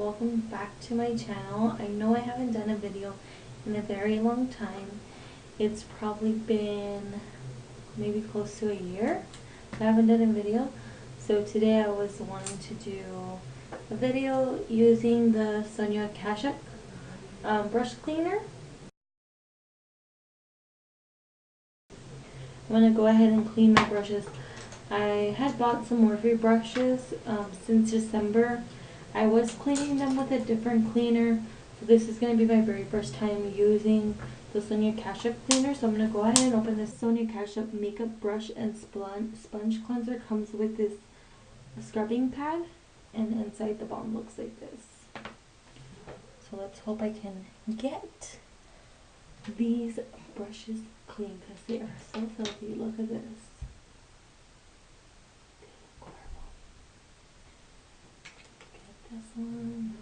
welcome back to my channel. I know I haven't done a video in a very long time. It's probably been maybe close to a year I haven't done a video. So today I was wanting to do a video using the Sonia brush cleaner. I'm going to go ahead and clean my brushes. I had bought some Morphe brushes since December. I was cleaning them with a different cleaner, so this is going to be my very first time using the Sonia cleaner. So I'm going to go ahead and open this Sonia makeup brush and sponge cleanser. Comes with this scrubbing pad, and inside the balm looks like this. So let's hope I can get these brushes clean because they are so filthy. Look at this. This one.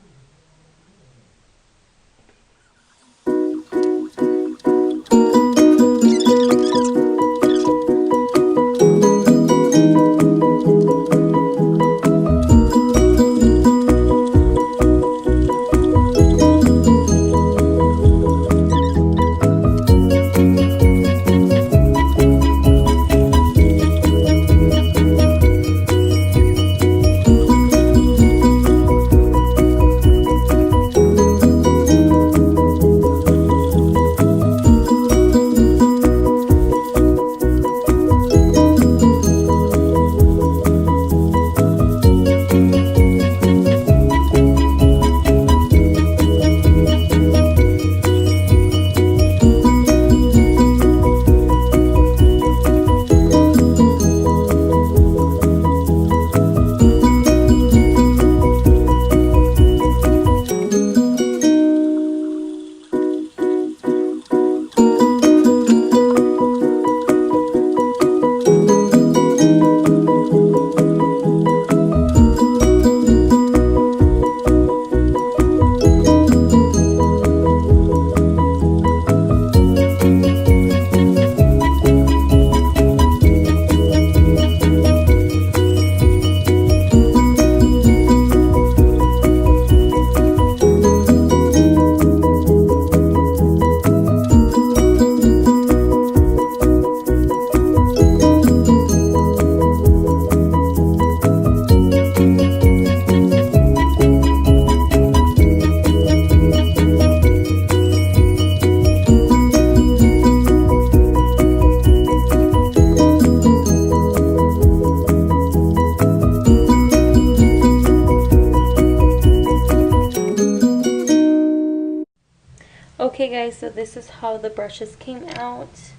Okay guys, so this is how the brushes came out.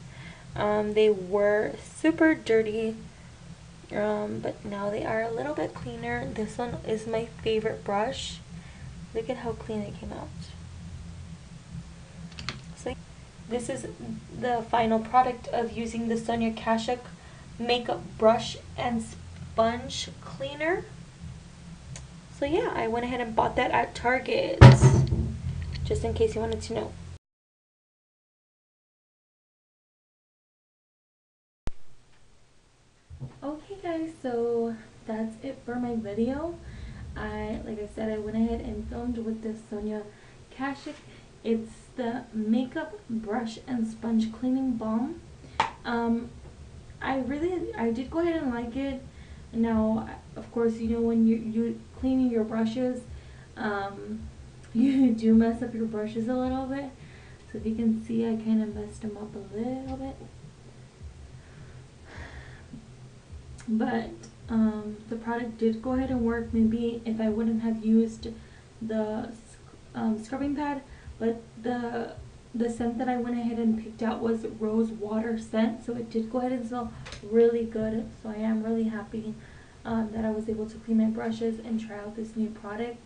They were super dirty, but now they are a little bit cleaner. This one is my favorite brush. Look at how clean it came out. So this is the final product of using the Sonia makeup brush and sponge cleaner. So yeah, I went ahead and bought that at Target, just in case you wanted to know. Okay guys, so that's it for my video. Like I said, I went ahead and filmed with this Sonia It's the makeup brush and sponge cleaning balm. I did go ahead and like it. Now, of course, you know, when you're cleaning your brushes, you do mess up your brushes a little bit. So if you can see, I kind of messed them up a little bit. But the product did go ahead and work. Maybe if I wouldn't have used the scrubbing pad, but the scent that I went ahead and picked out was rose water scent, so it did go ahead and smell really good. So I am really happy that I was able to clean my brushes and try out this new product.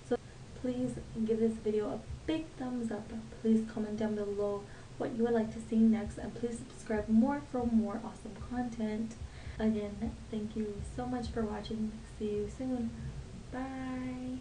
So please give this video a big thumbs up. Please comment down below what you would like to see next, and please subscribe for more awesome content. Again, thank you so much for watching. See you soon. Bye.